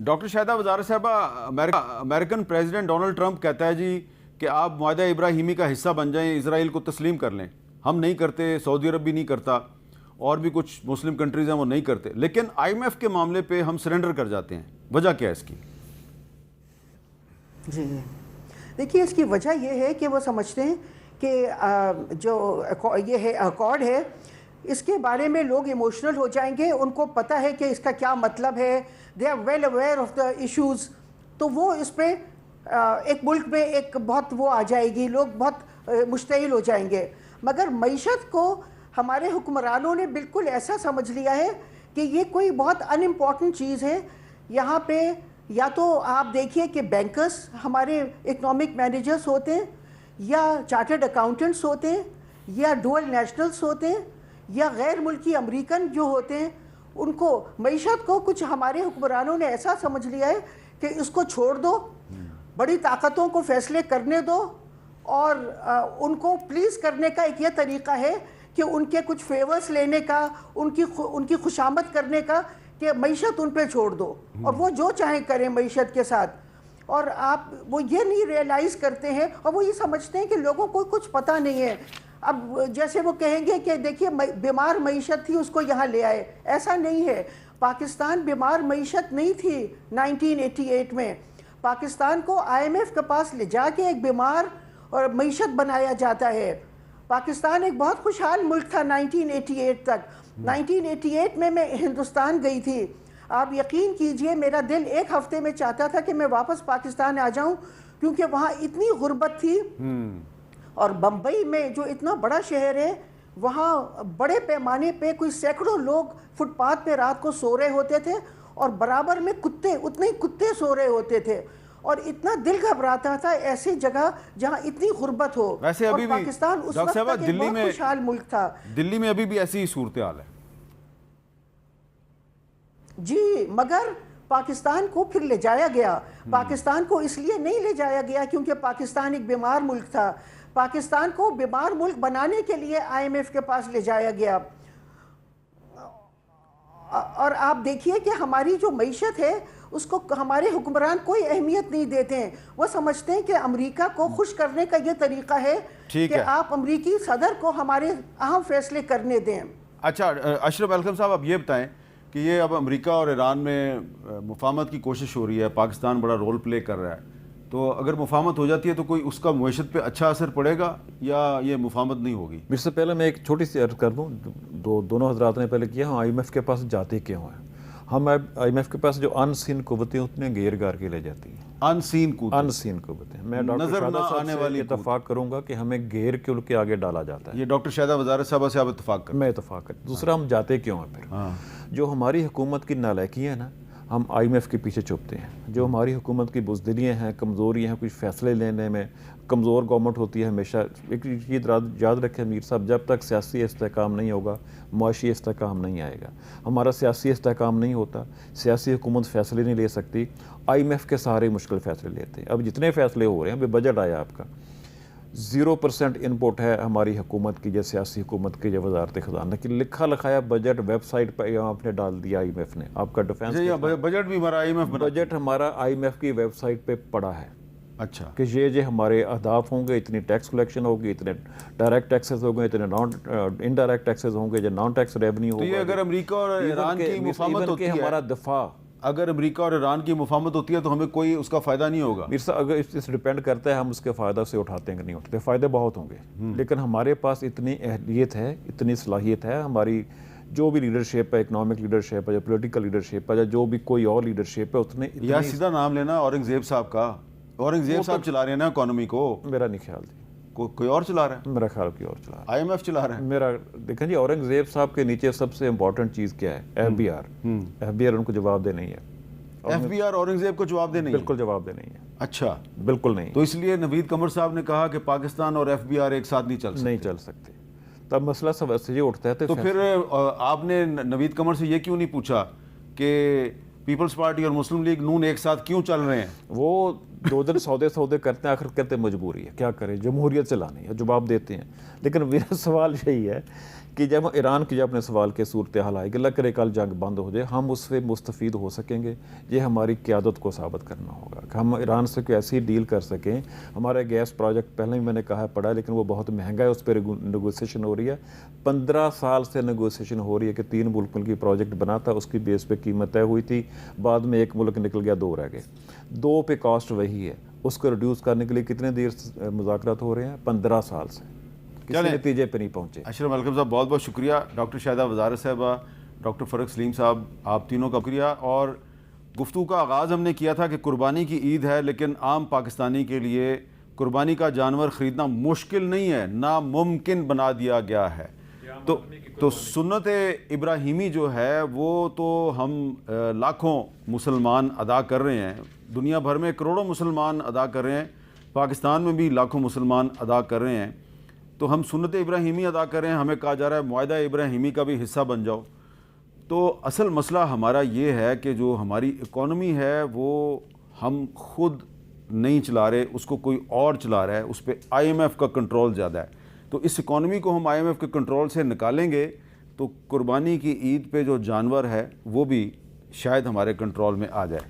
Doctor Shahida वज़ार साहबा, American president Donald Trump कहता है जी कि आप मुआहदा इब्राहिमी का हिस्सा बन जाएं, इसराइल को तस्लीम कर लें। हम नहीं करते, सऊदी अरब भी नहीं करता, और भी कुछ मुस्लिम कंट्रीज़ हैं वो नहीं करते, लेकिन IMF के मामले पे हम सरेंडर कर जाते हैं। वजह क्या है इसकी? जी देखिए, इसकी वजह यह है कि वो समझते हैं कि जो ये है अकॉर्ड है, इसके बारे में लोग इमोशनल हो जाएंगे, उनको पता है कि इसका क्या मतलब है, they are well aware of the issues. तो वो इस पर एक मुल्क में एक बहुत वो आ जाएगी, लोग बहुत मुश्तइल हो जाएंगे। मगर मईशत को हमारे हुक्मरानों ने बिल्कुल ऐसा समझ लिया है कि ये कोई बहुत अनइम्पॉर्टेंट चीज़ है। यहाँ पे या तो आप देखिए कि बैंकर्स हमारे इकनॉमिक मैनेजर्स होते हैं, या चार्टर्ड अकाउंटेंट्स होते हैं, या डुअल नेशनल्स होते हैं, या गैर मुल्की अमरीकन जो होते हैं, उनको मईशत को कुछ हमारे हुक्मरानों ने ऐसा समझ लिया है कि इसको छोड़ दो, बड़ी ताकतों को फैसले करने दो, और उनको प्लीज़ करने का एक ये तरीका है कि उनके कुछ फेवर्स लेने का, उनकी खुशामद करने का, कि मईशत उन पे छोड़ दो और वो जो चाहे करें मईशत के साथ। और आप वो ये नहीं रियलाइज़ करते हैं, और वो ये समझते हैं कि लोगों को कुछ पता नहीं है। अब जैसे वो कहेंगे कि देखिए बीमार मईशत थी, उसको यहाँ ले आए, ऐसा नहीं है। पाकिस्तान बीमार मईशत नहीं थी 1988 में। पाकिस्तान को IMF के पास ले जाके एक बीमार और मईशत बनाया जाता है। पाकिस्तान एक बहुत खुशहाल मुल्क था 1988 तक। 1988 में मैं हिंदुस्तान गई थी। आप यकीन कीजिए, मेरा दिल एक हफ्ते में चाहता था कि मैं वापस पाकिस्तान आ जाऊं, क्योंकि वहाँ इतनी गुर्बत थी। और बम्बई में जो इतना बड़ा शहर है, वहाँ बड़े पैमाने पे कोई सैकड़ों लोग फुटपाथ पे रात को सो रहे होते थे, और बराबर में कुत्ते, उतने ही कुत्ते सो रहे होते थे, और इतना दिल घबराता था ऐसी जगह जहाँ इतनी गुर्बत हो। वैसे अभी भी पाकिस्तान उस वक्त तक एक बहुत खुशहाल मुल्क था। दिल्ली में अभी भी ऐसी ही सूरत हाल है जी, मगर पाकिस्तान को फिर ले जाया गया। पाकिस्तान को इसलिए नहीं ले जाया गया क्योंकि पाकिस्तान एक बीमार मुल्क था। पाकिस्तान को बीमार मुल्क बनाने के लिए IMF के पास ले जाया गया। और आप देखिए कि हमारी जो मईशत है उसको हमारे हुक्मरान कोई अहमियत नहीं देते हैं। वो समझते हैं कि अमेरिका को खुश करने का ये तरीका है कि आप अमेरिकी सदर को हमारे अहम फैसले करने दें। अच्छा अशरफ अलकम साहब, अब ये बताएं कि ये अब अमेरिका और ईरान में मुफाहमत की कोशिश हो रही है, पाकिस्तान बड़ा रोल प्ले कर रहा है, तो अगर मुफाहमत हो जाती है तो कोई उसका मुआशत पे अच्छा असर पड़ेगा या ये मुफाहमत नहीं होगी? इससे पहले मैं एक छोटी सी अर्ज कर दूँ, दोनों हजरात ने पहले किया, हम IMF के पास जाते क्यों हैं? हम IMF के पास जो अनसीन कुव्वतें उतने घेर गार के ले जाती हैं। अनसीन कुव्वतें मैं डॉक्टर शाहिदा साहब से इत्तफाक करूंगा कि हमें घेर के उनके आगे डाला जाता है। ये डॉक्टर शाहिदा वज़ार साहब से आप इत्तफाक कर? मैं इत्तफाक कर। दूसरा, हम जाते क्यों हैं फिर? जो हमारी हुकूमत की नालायकी है ना, हम IMF के पीछे छुपते हैं। जो हमारी हुकूमत की बुज़दिलियाँ हैं, कमज़ोरियाँ हैं, कुछ फ़ैसले लेने में कमज़ोर गवर्नमेंट होती है हमेशा। एक चीज़ याद रखें मीर साहब, जब तक सियासी इस्तेहकाम नहीं होगा, मुआशी इस्तेहकाम नहीं आएगा। हमारा सियासी इस्तेहकाम नहीं होता, सियासी हुकूमत फ़ैसले नहीं ले सकती, IMF के सारे मुश्किल फ़ैसले लेते हैं। अब जितने फ़ैसले हो रहे हैं, अभी बजट आया आपका, 0% इनपुट है हमारी हुकूमत की, जैसे सियासी हुकूमत की, जो वजारत ख़जाना की लिखा लिखाया बजट वेबसाइट पर आपने डाल दिया IMF ने। आपका डिफेंस बजट भी हमारा बजट हमारा IMF की वेबसाइट पे पड़ा है। अच्छा, कि ये हमारे अहदाफ होंगे, इतनी टैक्स कलेक्शन होगी, इतने डायरेक्ट टैक्सेस होंगे, इतने नॉन इनडायरेक्ट टैक्सेस होंगे, जो नॉन टैक्स रेवेन्यू होगा। तो ये अगर अमेरिका और ईरान की मुफाहमत होती है, हमारा दफा, अगर अमेरिका और ईरान की मुफाहमत होती है तो हमें कोई उसका फ़ायदा नहीं होगा? मिर्सा, अगर इस डिपेंड करता है हम उसके फ़ायदा से उठाते हैं कि नहीं उठाते। फ़ायदे बहुत होंगे, लेकिन हमारे पास इतनी अहलियत है, इतनी सलाहियत है, हमारी जो भी लीडरशिप है, इकनॉमिक लीडरशिप है, या पोलिटिकल लीडरशिप है, या जो भी कोई और लीडरशिप है, उतने या सीधा नाम लेना औरंगज़ेब साहब का। औरंगज़ेब साहब चला रहे हैं ना इकोनॉमी को। मेरा नहीं ख्याल थी कोई और चला रहा है। मेरा ख्याल कोई और चला रहा है। IMF चला रहा है। मेरा देखें जी, औरंगज़ेब साहब के नीचे सबसे इम्पोर्टेंट चीज़ क्या है? FBR उनको जवाब दे नहीं है। FBR औरंगज़ेब को जवाब दे नहीं? बिल्कुल जवाब दे नहीं है। अच्छा, बिल्कुल नहीं। तो इसलिए नवीद कमर साहब ने कहा कि पाकिस्तान और FBR एक साथ नहीं चल सकते। तब मसला सब ये उठता है। तो फिर आपने नवीद कमर से ये क्यों नहीं पूछा कि पीपल्स पार्टी और मुस्लिम लीग नून एक साथ क्यों चल रहे हैं? वो 2 दिन सौदे करते हैं, आखिर कहते हैं मजबूरी है, क्या करें, जमहूरियत चलानी है, जवाब देते हैं। लेकिन मेरा सवाल यही है कि जब ईरान की जब अपने सवाल के सूरत हाल आएगी, अल्लाह करे कल जंग बंद हो जाए, हम उससे मुस्तफ़ीद हो सकेंगे। ये हमारी क़यादत को साबित करना होगा कि हम ईरान से कोई ऐसी डील कर सकें। हमारा गैस प्रोजेक्ट पहले भी मैंने कहा पड़ा है, लेकिन वो बहुत महंगा है, उस पर नेगोशिएशन हो रही है। 15 साल से नेगोशिएशन हो रही है कि 3 मुल्कों की प्रोजेक्ट बना था, उसकी बेस पे कीमत तय हुई थी, बाद में 1 मुल्क निकल गया, 2 रह गए। 2 पे कॉस्ट वही है, उसको रिड्यूस करने के लिए कितने देर मुज़ाकरात हो रहे हैं? 15 साल से, किसी नतीजे पे नहीं पहुंचे। अशरफ मलकम साहब बहुत बहुत शुक्रिया, डॉक्टर शाहिदा वज़ारत साहबा, डॉक्टर फ़रक सलीम साहब, आप तीनों का शुक्रिया। और गुफ्तगू का आगाज़ हमने किया था कि कुर्बानी की ईद है, लेकिन आम पाकिस्तानी के लिए कुर्बानी का जानवर ख़रीदना मुश्किल नहीं है, नामुमकिन बना दिया गया है। तो सुन्नत इब्राहीमी जो है वो तो हम लाखों मुसलमान अदा कर रहे हैं, दुनिया भर में करोड़ों मुसलमान अदा कर रहे हैं, पाकिस्तान में भी लाखों मुसलमान अदा कर रहे हैं। तो हम सुन्नत इब्राहीमी अदा कर रहे हैं, हमें कहा जा रहा है मुआहदा इब्राहीमी का भी हिस्सा बन जाओ। तो असल मसला हमारा ये है कि जो हमारी इकॉनमी है वो हम खुद नहीं चला रहे, उसको कोई और चला रहा है, उस पर IMF का कंट्रोल ज़्यादा है। तो इस इकॉनमी को हम IMF के कंट्रोल से निकालेंगे तो कुर्बानी की ईद पे जो जानवर है वो भी शायद हमारे कंट्रोल में आ जाए।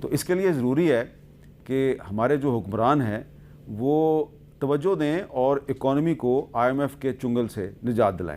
तो इसके लिए ज़रूरी है कि हमारे जो हुक्मरान हैं वो तवज्जो दें और इकॉनमी को IMF के चुंगल से निजात दिलाएं।